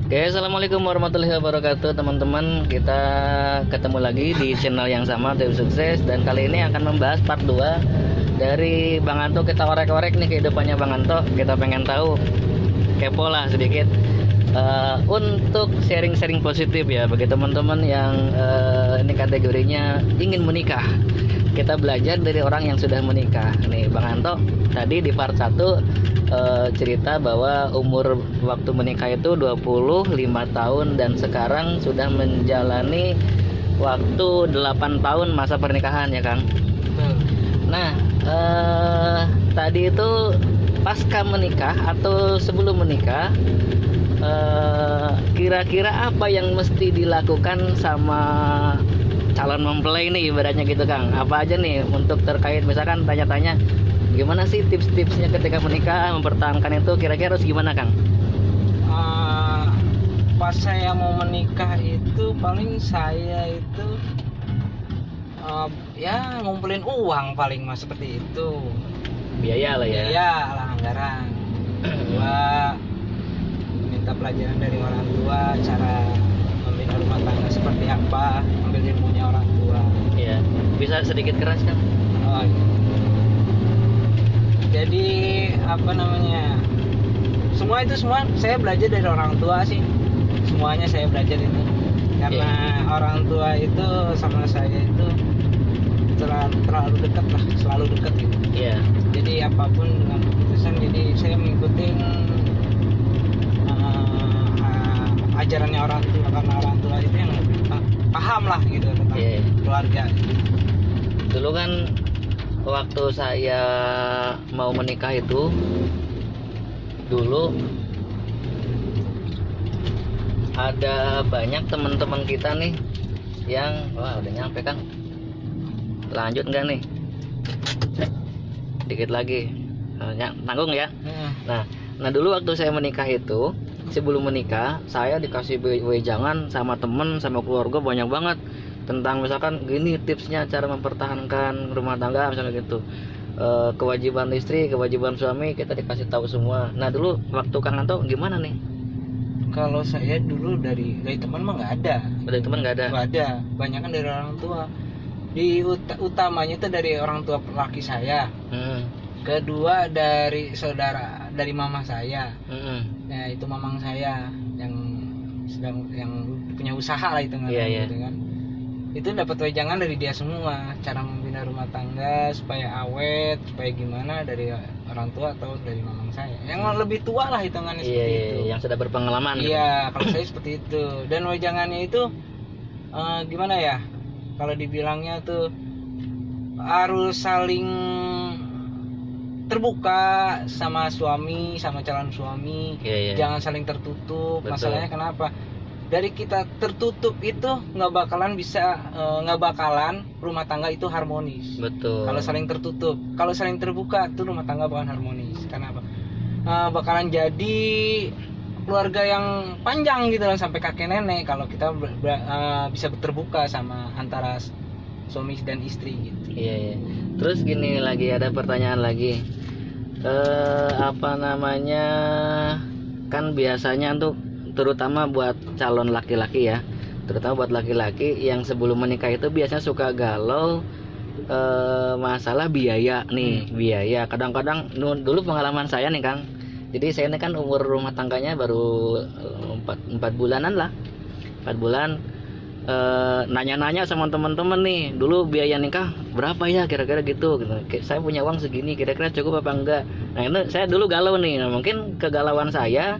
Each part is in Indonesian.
Oke, assalamualaikum warahmatullahi wabarakatuh teman-teman. Kita ketemu lagi di channel yang sama, Tim Sukses. Dan kali ini akan membahas part 2 dari Bang Anto. Kita orek-orek nih kehidupannya Bang Anto. Kita pengen tahu, kepo lah sedikit, untuk sharing-sharing positif ya bagi teman-teman yang ini kategorinya ingin menikah. Kita belajar dari orang yang sudah menikah. Nih Bang Anto tadi di part 1 cerita bahwa umur waktu menikah itu 25 tahun dan sekarang sudah menjalani waktu 8 tahun masa pernikahan ya Kang. Nah tadi itu pasca menikah atau sebelum menikah, kira-kira apa yang mesti dilakukan sama calon mempelai nih ibaratnya gitu Kang? Apa aja nih untuk terkait misalkan tanya-tanya gimana sih tips-tipsnya ketika menikah, mempertahankan itu kira-kira harus gimana Kang? Pas saya mau menikah itu paling saya itu ya ngumpulin uang paling mas, seperti itu. Biaya lah ya. Biaya lah, anggaran. Kedua, minta pelajaran dari orang tua, cara membina rumah tangga seperti apa, ambil ilmunya orang tua. Iya. Bisa sedikit keras Kang? Oh, iya. Jadi apa namanya, semua saya belajar dari orang tua sih. Semuanya saya belajar itu karena orang tua itu sama saya itu terlalu dekat lah, selalu dekat gitu. Iya. Jadi apapun dengan keputusan, jadi saya mengikuti ajarannya orang tua, karena orang tua itu yang paham lah gitu tentang keluarga. Dulu kan waktu saya mau menikah itu, dulu ada banyak teman-teman kita nih yang wah udah nyampe Kang. Lanjut enggak nih? Dikit lagi. Nanggung ya. Nah dulu waktu saya menikah itu, sebelum menikah saya dikasih wejangan sama temen sama keluarga banyak banget tentang misalkan gini tipsnya cara mempertahankan rumah tangga misalnya gitu, kewajiban istri, kewajiban suami kita dikasih tahu semua. Nah dulu waktu Kang Anto gimana nih? Kalau saya dulu dari teman mah nggak ada. Dari teman nggak ada? Banyak kan dari orang tua. Utamanya itu dari orang tua laki saya. Kedua dari saudara, dari mama saya. Ya itu mamang saya yang punya usaha lah itu gitu kan. Itu dapat wejangan dari dia semua, cara membina rumah tangga supaya awet, supaya gimana, dari orang tua atau dari mamang saya yang lebih tua lah hitungannya. Seperti itu yang sudah berpengalaman. Iya, kalau saya seperti itu. Dan wejangannya itu gimana ya, kalau dibilangnya tuh harus saling terbuka sama suami, sama calon suami. Jangan saling tertutup. Betul. Masalahnya kenapa? Dari kita tertutup itu nggak bakalan rumah tangga itu harmonis. Betul. Kalau saling tertutup, kalau saling terbuka tuh rumah tangga bakalan harmonis. Kenapa? Bakalan jadi keluarga yang panjang gitu lah, sampai kakek nenek kalau kita bisa terbuka sama antara suami dan istri gitu. Iya. Terus gini lagi, ada pertanyaan lagi. Apa namanya? Kan biasanya untuk terutama buat calon laki-laki ya, terutama buat laki-laki yang sebelum menikah itu biasanya suka galau masalah biaya nih. Biaya kadang-kadang dulu pengalaman saya nih Kang, jadi saya ini kan umur rumah tangganya baru 4 bulanan lah, 4 bulan. Nanya-nanya sama teman-teman nih, dulu biaya nikah berapa ya kira-kira gitu. Saya punya uang segini, kira-kira cukup apa enggak. Nah itu saya dulu galau nih. Nah, mungkin kegalauan saya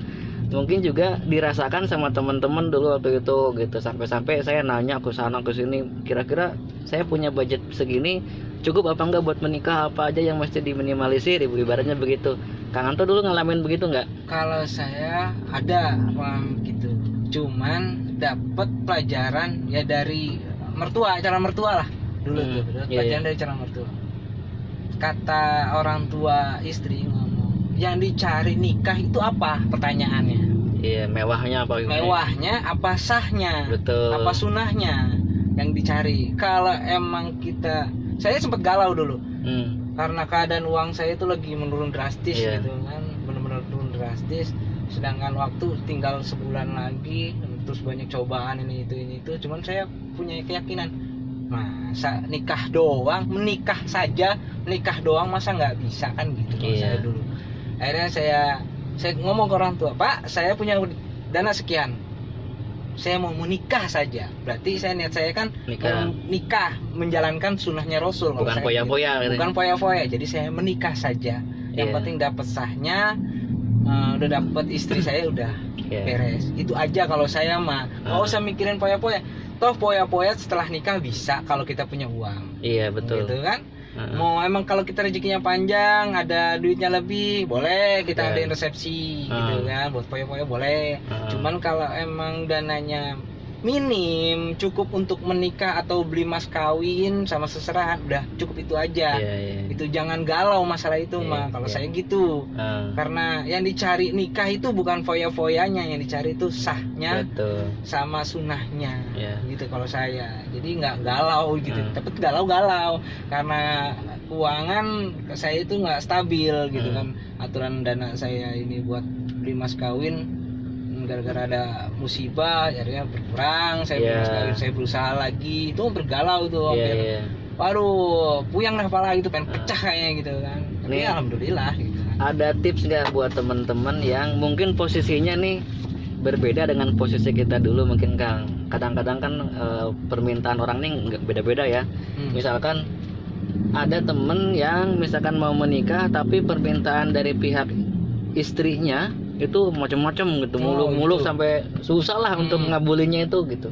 mungkin juga dirasakan sama teman-teman dulu waktu itu gitu, sampai-sampai saya nanya ke sana ke sini, kira-kira saya punya budget segini cukup apa enggak buat menikah, apa aja yang mesti diminimalisir, ibaratnya begitu. Kang Anto dulu ngalamin begitu enggak? Kalau saya ada gitu, cuman dapat pelajaran ya dari mertua, calon mertua lah dulu tuh, pelajaran dari calon mertua. Kata orang tua istri ngomong, yang dicari nikah itu apa? Pertanyaannya. Iya, mewahnya apa? Mewahnya apa sahnya? Betul. Apa sunahnya yang dicari? Kalau emang saya sempat galau dulu. karena keadaan uang saya itu lagi menurun drastis gitu kan, benar-benar turun drastis. sedangkan waktu tinggal sebulan lagi, terus banyak cobaan ini itu. Cuman saya punya keyakinan, masa nikah doang, menikah doang masa nggak bisa kan gitu. Kalau Iya. saya dulu akhirnya saya ngomong ke orang tua, Pak, saya punya dana sekian, saya mau menikah saja. Berarti niat saya kan nikah menjalankan sunnahnya Rasul. Bukan foya-foya gitu. Bukan foya-foya. Jadi saya menikah saja. Yang penting dapat sahnya, udah dapat istri saya udah beres. Itu aja kalau saya mah. Nggak usah mikirin foya-foya. Toh foya-foya setelah nikah bisa kalau kita punya uang. Iya, betul. Gitu kan? Mau emang kalau kita rezekinya panjang, ada duitnya lebih, boleh kita adain resepsi gitu kan, buat foya-foya boleh. Cuman kalau emang dananya minim, cukup untuk menikah atau beli mas kawin sama seserahan, udah cukup itu aja. Itu jangan galau masalah itu mah. Kalau saya gitu, karena yang dicari nikah itu bukan foya-foyanya, yang dicari itu sahnya. Betul. Sama sunnahnya. Gitu kalau saya. Jadi nggak galau gitu. Tapi galau-galau karena keuangan saya itu nggak stabil gitu kan. Aturan dana saya ini buat beli mas kawin gara-gara ada musibah akhirnya berkurang. Saya beli mas kawin, saya berusaha lagi, itu bergalau tuh hampir. Waduh, puyang dah kepala gitu, pengen pecah kayaknya gitu kan. Tapi alhamdulillah gitu kan. Ada tips nggak buat teman-teman yang mungkin posisinya nih berbeda dengan posisi kita dulu mungkin, Kang? Kadang-kadang kan permintaan orang nih nggak beda-beda ya. Misalkan ada temen yang misalkan mau menikah tapi permintaan dari pihak istrinya itu macam-macam gitu, muluk-muluk sampai susah lah untuk ngabulinya itu gitu.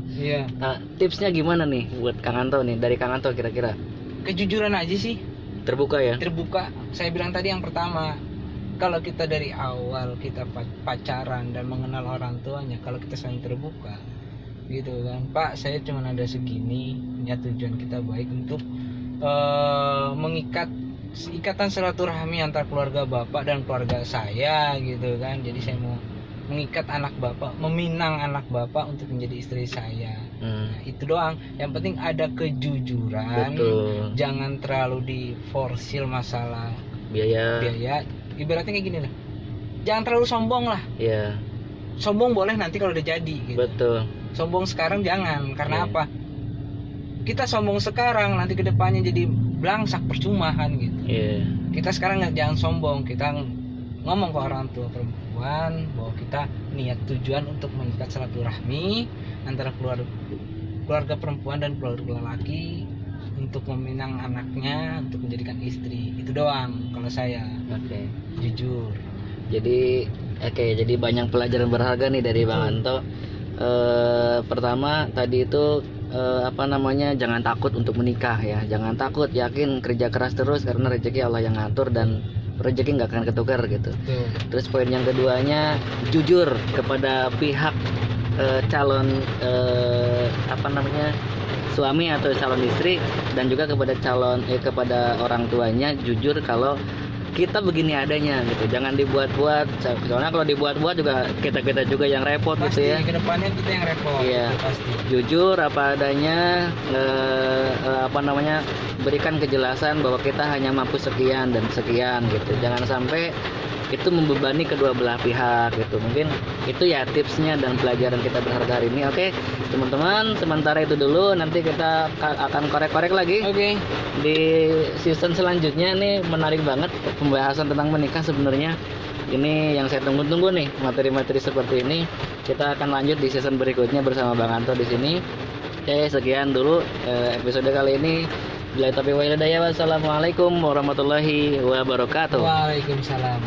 Nah, tipsnya gimana nih buat Kang Anto nih, dari Kang Anto kira-kira? Kejujuran aja sih. Terbuka ya? Terbuka. Saya bilang tadi yang pertama, kalau kita dari awal kita pacaran dan mengenal orang tuanya, kalau kita saling terbuka gitu kan, Pak, saya cuma ada segini, ya tujuan kita baik untuk mengikat ikatan silaturahmi antara keluarga bapak dan keluarga saya gitu kan. Jadi saya mau mengikat anak bapak, meminang anak bapak untuk menjadi istri saya. Nah, itu doang. Yang penting ada kejujuran. Betul. Jangan terlalu diforsil masalah biaya. Ibaratnya kayak gini lah, jangan terlalu sombong lah. Sombong boleh nanti kalau udah jadi gitu. Betul. Sombong sekarang jangan. Karena apa? Kita sombong sekarang, nanti kedepannya jadi belangsak, percuma kan gitu. Kita sekarang jangan sombong, kita ngomong ke orang tua perempuan bahwa kita niat tujuan untuk mengikat silaturahmi antara keluarga perempuan dan keluarga laki untuk meminang anaknya untuk menjadikan istri. Itu doang kalau saya. Jujur. Jadi jadi banyak pelajaran berharga nih dari Bang Anto. Pertama tadi itu jangan takut untuk menikah ya, jangan takut, yakin, kerja keras terus karena rezeki Allah yang ngatur dan rezeki nggak akan ketukar gitu. Terus poin yang keduanya, jujur kepada pihak calon suami atau calon istri, dan juga kepada orang tuanya, jujur kalau kita begini adanya gitu, jangan dibuat-buat. Soalnya kalau dibuat-buat juga kita juga yang repot pasti, gitu ya. Kedepannya kita yang repot. Pasti. Jujur apa adanya, berikan kejelasan bahwa kita hanya mampu sekian dan sekian gitu. Jangan sampai itu membebani kedua belah pihak gitu. Mungkin itu ya tipsnya dan pelajaran kita berharga hari ini. Oke, teman-teman, sementara itu dulu, nanti kita akan korek-korek lagi. Di season selanjutnya nih menarik banget pembahasan tentang menikah sebenarnya. Ini yang saya tunggu-tunggu nih, materi-materi seperti ini. Kita akan lanjut di season berikutnya bersama Bang Anto di sini. Oke, sekian dulu episode kali ini. Bila taufiq wal hidayah, wassalamualaikum warahmatullahi wabarakatuh. Waalaikumsalam.